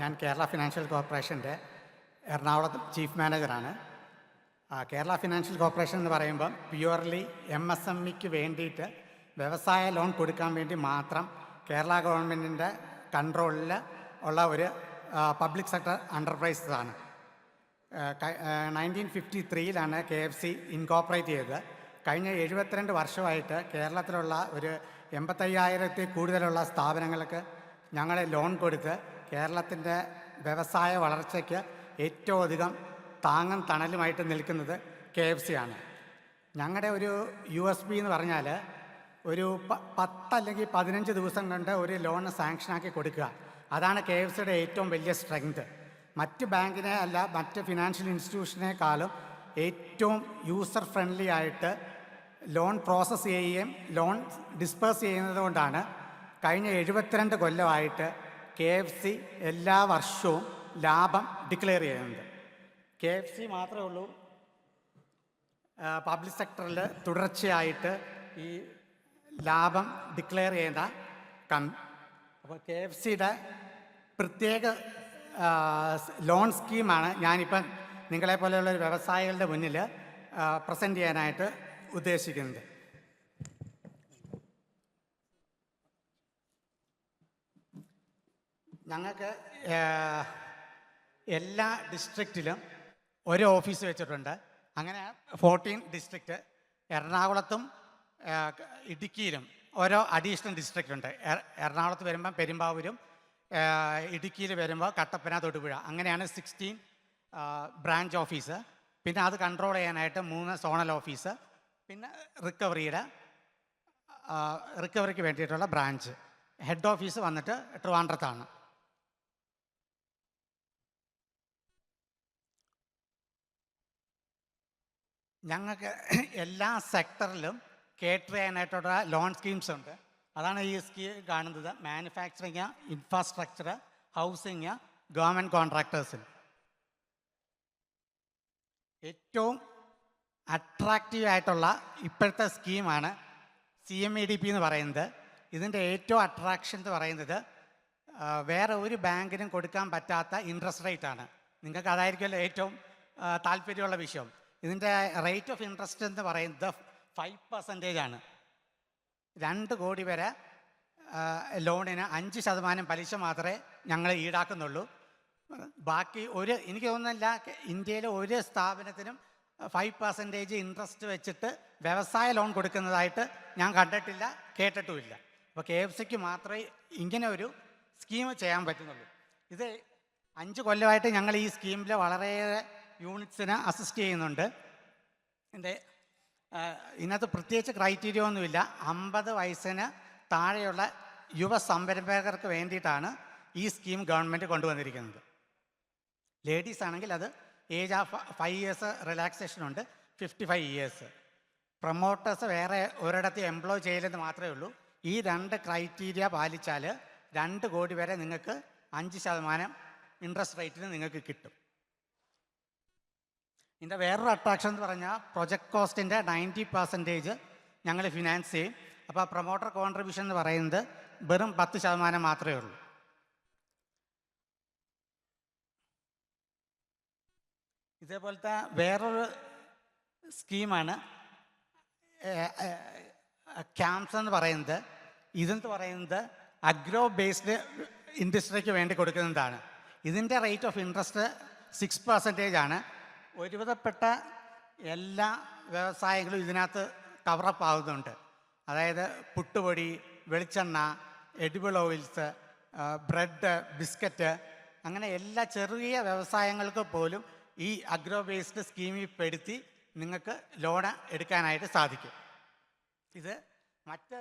ഞാൻ കേരള ഫിനാൻഷ്യൽ കോർപ്പറേഷൻ്റെ എറണാകുളത്ത് ചീഫ് മാനേജറാണ്. കേരള ഫിനാൻഷ്യൽ കോർപ്പറേഷൻ എന്ന് പറയുമ്പം പ്യുവർലി MSMEക്ക് വേണ്ടിയിട്ട് വ്യവസായ ലോൺ കൊടുക്കാൻ വേണ്ടി മാത്രം കേരള ഗവൺമെൻറ്റിൻ്റെ കൺട്രോളിൽ ഉള്ള ഒരു പബ്ലിക് സെക്ടർ എൻ്റർപ്രൈസസ് ആണ്. 1953 KFC ഇൻകോപ്പറേറ്റ് ചെയ്തത്. കഴിഞ്ഞ 72 വർഷമായിട്ട് കേരളത്തിലുള്ള ഒരു 85,000 കൂടുതലുള്ള സ്ഥാപനങ്ങൾക്ക് ഞങ്ങൾ ലോൺ കൊടുത്ത് കേരളത്തിൻ്റെ വ്യവസായ വളർച്ചയ്ക്ക് ഏറ്റവും അധികം താങ്ങും തണലുമായിട്ട് നിൽക്കുന്നത് KFC ആണ്. ഞങ്ങളുടെ ഒരു USP എന്ന് പറഞ്ഞാൽ ഒരു 10 അല്ലെങ്കിൽ 15 ദിവസം കൊണ്ട് ഒരു ലോൺ സാങ്ഷനാക്കി കൊടുക്കുക. അതാണ് KFCയുടെ ഏറ്റവും വലിയ സ്ട്രെങ്ത്. മറ്റ് ബാങ്കിനെ അല്ല, മറ്റ് ഫിനാൻഷ്യൽ ഇൻസ്റ്റിറ്റ്യൂഷനേക്കാളും ഏറ്റവും യൂസർ ഫ്രണ്ട്ലി ആയിട്ട് ലോൺ പ്രോസസ്സ് ചെയ്യുകയും ലോൺ ഡിസ്പേഴ്സ് ചെയ്യുന്നത് കൊണ്ടാണ് കഴിഞ്ഞ 72 കൊല്ലമായിട്ട് KFC എല്ലാ വർഷവും ലാഭം ഡിക്ലെയർ ചെയ്യുന്നുണ്ട്. KFC മാത്രമേ ഉള്ളൂ പബ്ലിക് സെക്ടറിൽ തുടർച്ചയായിട്ട് ഈ ലാഭം ഡിക്ലെയർ ചെയ്യുന്ന അപ്പോൾ KFCയുടെ പ്രത്യേക ലോൺ സ്കീമാണ് ഞാനിപ്പം നിങ്ങളെപ്പോലെയുള്ള ഒരു വ്യവസായികളുടെ മുന്നിൽ പ്രസൻറ്റ് ചെയ്യാനായിട്ട് ഉദ്ദേശിക്കുന്നത്. ഞങ്ങൾക്ക് എല്ലാ ഡിസ്ട്രിക്റ്റിലും ഒരു ഓഫീസ് വെച്ചിട്ടുണ്ട്. അങ്ങനെ 14 ഡിസ്ട്രിക്റ്റ്. എറണാകുളത്തും ഇടുക്കിയിലും ഓരോ അഡീഷണൽ ഡിസ്ട്രിക്റ്റ് ഉണ്ട്. എറണാകുളത്ത് വരുമ്പം പെരുമ്പാവൂരും, ഇടുക്കിയിൽ വരുമ്പോൾ കട്ടപ്പന, തൊടുപുഴ, അങ്ങനെയാണ് 16 ബ്രാഞ്ച് ഓഫീസ്. പിന്നെ അത് കൺട്രോൾ ചെയ്യാനായിട്ട് 3 സോണൽ ഓഫീസ്, പിന്നെ റിക്കവറിക്ക് വേണ്ടിയിട്ടുള്ള ബ്രാഞ്ച്. ഹെഡ് ഓഫീസ് വന്നിട്ട് ട്രിവാൻഡ്രത്താണ്. ഞങ്ങൾക്ക് എല്ലാ സെക്ടറിലും കേറ്റർ ചെയ്യാനായിട്ടുള്ള ലോൺ സ്കീംസ് ഉണ്ട്. അതാണ് ഈ സ്കീം കാണുന്നത്. മാനുഫാക്ചറിങ്, ഇൻഫ്രാസ്ട്രക്ചർ, ഹൗസിങ്, ഗവൺമെൻറ് കോൺട്രാക്ടേഴ്സിന് ഏറ്റവും അട്രാക്റ്റീവ് ആയിട്ടുള്ള ഇപ്പോഴത്തെ സ്കീമാണ് CMEDP എന്ന് പറയുന്നത്. ഇതിൻ്റെ ഏറ്റവും അട്രാക്ഷൻ എന്ന് പറയുന്നത് വേറെ ഒരു ബാങ്കിനും കൊടുക്കാൻ പറ്റാത്ത ഇൻട്രസ്റ്റ് റേറ്റ് ആണ്. നിങ്ങൾക്ക് അതായിരിക്കുമല്ലോ ഏറ്റവും താല്പര്യമുള്ള വിഷയം. ഇതിൻ്റെ റേറ്റ് ഓഫ് ഇൻട്രസ്റ്റ് എന്ന് പറയുന്നത് 5% ആണ്. 2 കോടി വരെ ലോണിന് 5% പലിശ മാത്രമേ ഞങ്ങൾ ഈടാക്കുന്നുള്ളൂ. ബാക്കി എനിക്ക് തോന്നുന്നില്ല ഇന്ത്യയിലെ ഒരു സ്ഥാപനത്തിനും 5% ഇൻട്രസ്റ്റ് വെച്ചിട്ട് വ്യവസായ ലോൺ കൊടുക്കുന്നതായിട്ട് ഞാൻ കണ്ടിട്ടില്ല, കേട്ടിട്ടുമില്ല. അപ്പോൾ KFCക്ക് മാത്രമേ ഇങ്ങനെ ഒരു സ്കീം ചെയ്യാൻ പറ്റുന്നുള്ളൂ. ഇത് 5 കൊല്ലമായിട്ട് ഞങ്ങൾ ഈ സ്കീമിൽ വളരെയേറെ യൂണിറ്റ്സിന് അസിസ്റ്റ് ചെയ്യുന്നുണ്ട്. ഇതിനകത്ത് പ്രത്യേകിച്ച് ക്രൈറ്റീരിയ ഒന്നുമില്ല. 50 വയസ്സിന് താഴെയുള്ള യുവ സംരംഭകർക്ക് വേണ്ടിയിട്ടാണ് ഈ സ്കീം ഗവൺമെൻറ് കൊണ്ടുവന്നിരിക്കുന്നത്. ലേഡീസ് ആണെങ്കിൽ അത് ഏജ് ഓഫ് 5 ഇയേഴ്സ് റിലാക്സേഷൻ ഉണ്ട്, 55 ഇയേഴ്സ്. പ്രൊമോട്ടേഴ്സ് വേറെ ഒരിടത്ത് എംപ്ലോയ് ചെയ്യില്ലെന്ന് മാത്രമേ ഉള്ളൂ. ഈ 2 ക്രൈറ്റീരിയ പാലിച്ചാൽ 2 കോടി വരെ നിങ്ങൾക്ക് 5% ഇൻട്രസ്റ്റ് റേറ്റിന് നിങ്ങൾക്ക് കിട്ടും. ഇതിൻ്റെ വേറൊരു അട്രാക്ഷൻ എന്ന് പറഞ്ഞാൽ പ്രൊജക്ട് കോസ്റ്റിൻ്റെ 90% ഞങ്ങൾ ഫിനാൻസ് ചെയ്യും. അപ്പോൾ പ്രൊമോട്ടർ കോൺട്രിബ്യൂഷൻ എന്ന് പറയുന്നത് വെറും 10% മാത്രമേ ഉള്ളൂ. ഇതേപോലത്തെ വേറൊരു സ്കീമാണ് ക്യാംപ്സ് എന്ന് പറയുന്നത്. ഇതെന്ന് പറയുന്നത് അഗ്രോ ബേസ്ഡ് ഇൻഡസ്ട്രിക്ക് വേണ്ടി കൊടുക്കുന്നതാണ്. ഇതിൻ്റെ റേറ്റ് ഓഫ് ഇൻട്രസ്റ്റ് 6% ആണ്. ഒരുവിധപ്പെട്ട എല്ലാ വ്യവസായങ്ങളും ഇതിനകത്ത് കവറപ്പ് ആകുന്നുണ്ട്. അതായത് പുട്ടുപൊടി, വെളിച്ചെണ്ണ, എഡിബിൾ ഓയിൽസ്, ബ്രെഡ്, ബിസ്ക്കറ്റ്, അങ്ങനെ എല്ലാ ചെറിയ വ്യവസായങ്ങൾക്ക് പോലും ഈ അഗ്രോ ബേസ്ഡ് സ്കീമിൽ പെടുത്തി നിങ്ങൾക്ക് ലോണ് എടുക്കാനായിട്ട് സാധിക്കും. ഇത് മറ്റ്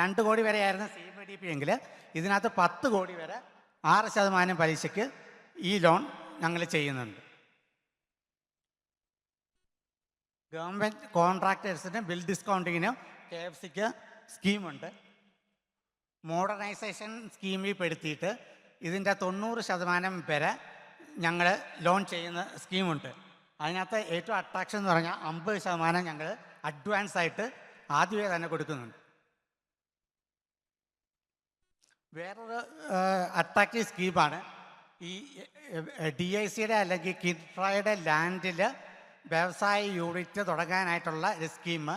2 കോടി വരെയായിരുന്നു CMEDP എങ്കിൽ ഇതിനകത്ത് 10 കോടി വരെ 6% പലിശയ്ക്ക് ഈ ലോൺ ഞങ്ങൾ ചെയ്യുന്നുണ്ട്. ഗവൺമെൻറ് കോൺട്രാക്ടേഴ്സിന് ബിൽ ഡിസ്കൗണ്ടിങ്ങിനും KFCക്ക് സ്കീമുണ്ട്. മോഡേണൈസേഷൻ സ്കീമിൽ പെടുത്തിയിട്ട് ഇതിൻ്റെ 90% വരെ ഞങ്ങൾ ലോൺ ചെയ്യുന്ന സ്കീമുണ്ട്. അതിനകത്ത് ഏറ്റവും അട്രാക്ഷൻ എന്ന് പറഞ്ഞാൽ 50% ഞങ്ങൾ അഡ്വാൻസ് ആയിട്ട് ആദ്യമേ തന്നെ കൊടുക്കുന്നുണ്ട്. വേറൊരു അട്രാക്റ്റീവ് സ്കീമാണ് ഈ DICയുടെ അല്ലെങ്കിൽ കിൻഫ്രയുടെ ലാൻഡിൽ വ്യവസായ യൂണിറ്റ് തുടങ്ങാനായിട്ടുള്ള ഒരു സ്കീം.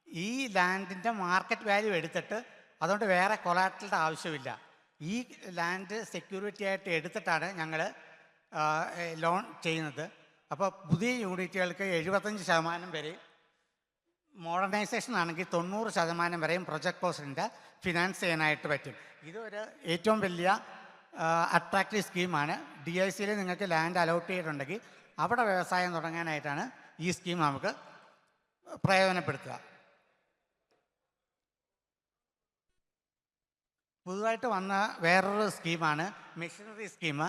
ഈ ലാൻഡിൻ്റെ മാർക്കറ്റ് വാല്യൂ എടുത്തിട്ട് അതുകൊണ്ട് വേറെ കൊളാറ്ററലിൻ്റെ ആവശ്യമില്ല. ഈ ലാൻഡ് സെക്യൂരിറ്റി ആയിട്ട് എടുത്തിട്ടാണ് ഞങ്ങൾ ലോൺ ചെയ്യുന്നത്. അപ്പോൾ പുതിയ യൂണിറ്റുകൾക്ക് 75% വരെ, മോഡേണൈസേഷൻ ആണെങ്കിൽ 90% വരെയും പ്രൊജക്ട് കോസ്റ്റിൻ്റെ ഫിനാൻസ് ചെയ്യാനായിട്ട് പറ്റും. ഇതൊരു ഏറ്റവും വലിയ അട്രാക്റ്റീവ് സ്കീമാണ്. DICയിൽ നിങ്ങൾക്ക് ലാൻഡ് അലോട്ട് ചെയ്തിട്ടുണ്ടെങ്കിൽ അവിടെ വ്യവസായം തുടങ്ങാനായിട്ടാണ് ഈ സ്കീം നമുക്ക് പ്രയോജനപ്പെടുത്തുക. പുതുതായിട്ട് വന്ന വേറൊരു സ്കീമാണ് മെഷീനറി സ്കീം.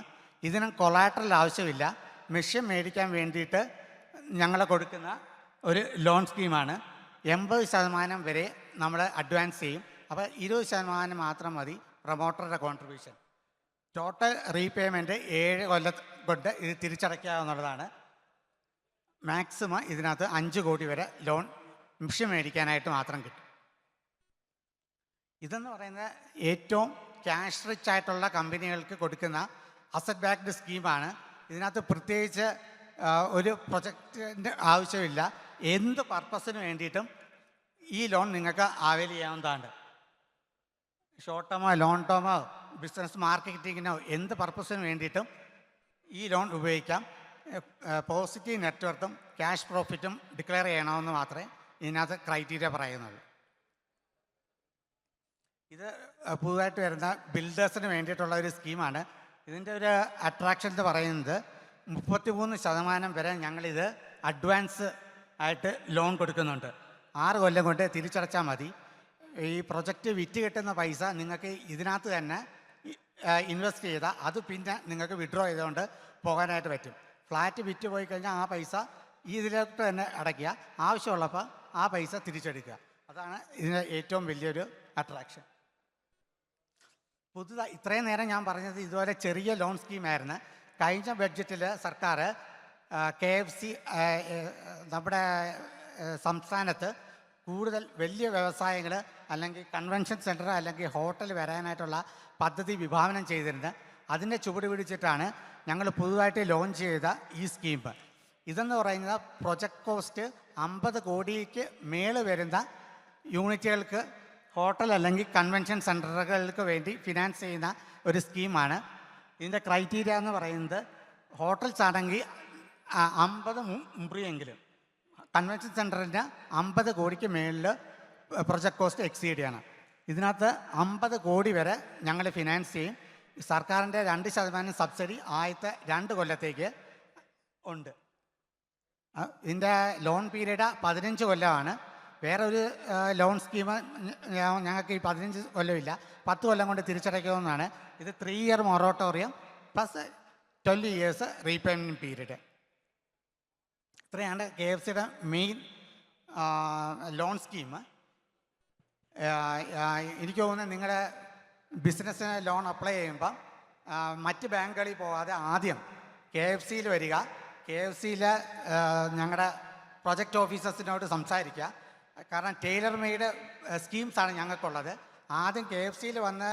ഇതിനും കൊളാറ്ററൽ ആവശ്യമില്ല. മെഷീൻ മേടിക്കാൻ വേണ്ടിയിട്ട് ഞങ്ങൾ കൊടുക്കുന്ന ഒരു ലോൺ സ്കീമാണ്. 80% വരെ നമ്മൾ അഡ്വാൻസ് ചെയ്യും. അപ്പോൾ 20% മാത്രം മതി പ്രൊമോട്ടറുടെ കോൺട്രിബ്യൂഷൻ. ടോട്ടൽ റീപേയ്മെൻറ്റ് 7 കൊല്ലം കൊണ്ട് ഇത് തിരിച്ചടയ്ക്കാവുന്നതാണ്. മാക്സിമം ഇതിനകത്ത് 5 കോടി വരെ ലോൺ മെഷീൻ മേടിക്കാനായിട്ട് മാത്രം കിട്ടും. ഇതെന്ന് പറയുന്നത് ഏറ്റവും ക്യാഷ് റിച്ച് ആയിട്ടുള്ള കമ്പനികൾക്ക് കൊടുക്കുന്ന അസറ്റ് ബാക്ക്ഡ് സ്കീമാണ്. ഇതിനകത്ത് പ്രത്യേകിച്ച് ഒരു പ്രൊജക്റ്റിൻ്റെ ആവശ്യമില്ല. എന്ത് പർപ്പസിന് വേണ്ടിയിട്ടും ഈ ലോൺ നിങ്ങൾക്ക് അവൈൽ ചെയ്യാവുന്നതാണ്. ഷോർട്ട് ടേമോ ലോങ് ടേമോ ബിസിനസ് മാർക്കറ്റിങ്ങിനോ എന്ത് പർപ്പസിന് വേണ്ടിയിട്ടും ഈ ലോൺ ഉപയോഗിക്കാം. പോസിറ്റീവ് നെറ്റ്വർത്തും ക്യാഷ് പ്രോഫിറ്റും ഡിക്ലെയർ ചെയ്യണമെന്ന് മാത്രമേ ഇതിനകത്ത് ക്രൈറ്റീരിയ പറയുന്നുള്ളൂ. ഇത് പുതുതായിട്ട് വരുന്ന ബിൽഡേഴ്സിന് വേണ്ടിയിട്ടുള്ള ഒരു സ്കീമാണ്. ഇതിൻ്റെ ഒരു അട്രാക്ഷൻ എന്ന് പറയുന്നത് 33% വരെ ഞങ്ങളിത് അഡ്വാൻസ് ആയിട്ട് ലോൺ കൊടുക്കുന്നുണ്ട്. 6 കൊല്ലം കൊണ്ട് തിരിച്ചടച്ചാൽ മതി. ഈ പ്രൊജക്റ്റ് വിറ്റ് കിട്ടുന്ന പൈസ നിങ്ങൾക്ക് ഇതിനകത്ത് തന്നെ ഇൻവെസ്റ്റ് ചെയ്താൽ അത് പിന്നെ നിങ്ങൾക്ക് വിഡ്രോ ചെയ്തുകൊണ്ട് പോകാനായിട്ട് പറ്റും. ഫ്ലാറ്റ് വിറ്റ് പോയി കഴിഞ്ഞാൽ ആ പൈസ ഇതിലോട്ട് തന്നെ അടയ്ക്കുക, ആവശ്യമുള്ളപ്പോൾ ആ പൈസ തിരിച്ചെടുക്കുക. അതാണ് ഇതിൻ്റെ ഏറ്റവും വലിയൊരു അട്രാക്ഷൻ. ഇത്രയും നേരം ഞാൻ പറഞ്ഞത് ഇതുപോലെ ചെറിയ ലോൺ സ്കീമായിരുന്നു. കഴിഞ്ഞ ബഡ്ജറ്റിൽ സർക്കാർ KFC നമ്മുടെ സംസ്ഥാനത്ത് കൂടുതൽ വലിയ വ്യവസായങ്ങൾ അല്ലെങ്കിൽ കൺവെൻഷൻ സെൻറ്റർ അല്ലെങ്കിൽ ഹോട്ടൽ വരാനായിട്ടുള്ള പദ്ധതി വിഭാവനം ചെയ്തിരുന്നത്. അതിൻ്റെ ചുവട് പിടിച്ചിട്ടാണ് ഞങ്ങൾ പുതുതായിട്ട് ലോഞ്ച് ചെയ്ത ഈ സ്കീം. ഇതെന്ന് പറയുന്നത് പ്രൊജക്ട് കോസ്റ്റ് 50 കോടിക്ക് മേൽ വരുന്ന യൂണിറ്റുകൾക്ക് ഹോട്ടൽ അല്ലെങ്കിൽ കൺവെൻഷൻ സെൻറ്ററുകൾക്ക് വേണ്ടി ഫിനാൻസ് ചെയ്യുന്ന ഒരു സ്കീമാണ്. ഇതിൻ്റെ ക്രൈറ്റീരിയ എന്ന് പറയുന്നത് ഹോട്ടൽസ് ആണെങ്കിൽ 50 മുറിയെങ്കിലും, കൺവെൻഷൻ സെൻറ്ററിന് 50 കോടിക്ക് മേളിൽ പ്രൊജക്ട് കോസ്റ്റ് എക്സീഡ് ചെയ്യണം. ഇതിനകത്ത് 50 കോടി വരെ ഞങ്ങൾ ഫിനാൻസ് ചെയ്യും. സർക്കാരിൻ്റെ 2% സബ്സിഡി ആദ്യത്തെ 2 കൊല്ലത്തേക്ക് ഉണ്ട്. ഇതിൻ്റെ ലോൺ പീരീഡ് 15 കൊല്ലമാണ്. വേറെ ഒരു ലോൺ സ്കീം ഞങ്ങൾക്ക് ഈ 15 കൊല്ലമില്ല, 10 കൊല്ലം കൊണ്ട് തിരിച്ചടയ്ക്കാവുന്നതാണ്. ഇത് 3 year moratorium plus 12 years repayment period. ഇത്രയാണ് KFCയുടെ മെയിൻ ലോൺ സ്കീം. എനിക്ക് തോന്നുന്നത് നിങ്ങളുടെ ബിസിനസ്സിന് ലോൺ അപ്ലൈ ചെയ്യുമ്പം മറ്റ് ബാങ്കുകളിൽ പോകാതെ ആദ്യം KFCയിൽ വരിക. KFCയിൽ ഞങ്ങളുടെ പ്രൊജക്റ്റ് ഓഫീസേഴ്സിനോട് സംസാരിക്കുക. കാരണം ടൈലർ മെയ്ഡ് സ്കീംസാണ് ഞങ്ങൾക്കുള്ളത്. ആദ്യം KFCയിൽ വന്ന്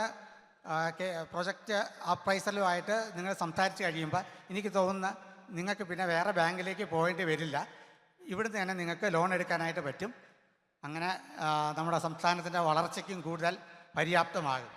പ്രൊജക്റ്റ് അപ്രൈസലുമായിട്ട് നിങ്ങൾ സംസാരിച്ച് കഴിയുമ്പോൾ എനിക്ക് തോന്നുന്ന നിങ്ങൾക്ക് പിന്നെ വേറെ ബാങ്കിലേക്ക് പോകേണ്ടി വരില്ല. ഇവിടുന്ന് തന്നെ നിങ്ങൾക്ക് ലോൺ എടുക്കാനായിട്ട് പറ്റും. അങ്ങനെ നമ്മുടെ സംസ്ഥാനത്തിൻ്റെ വളർച്ചയ്ക്കും കൂടുതൽ പര്യാപ്തമാകും.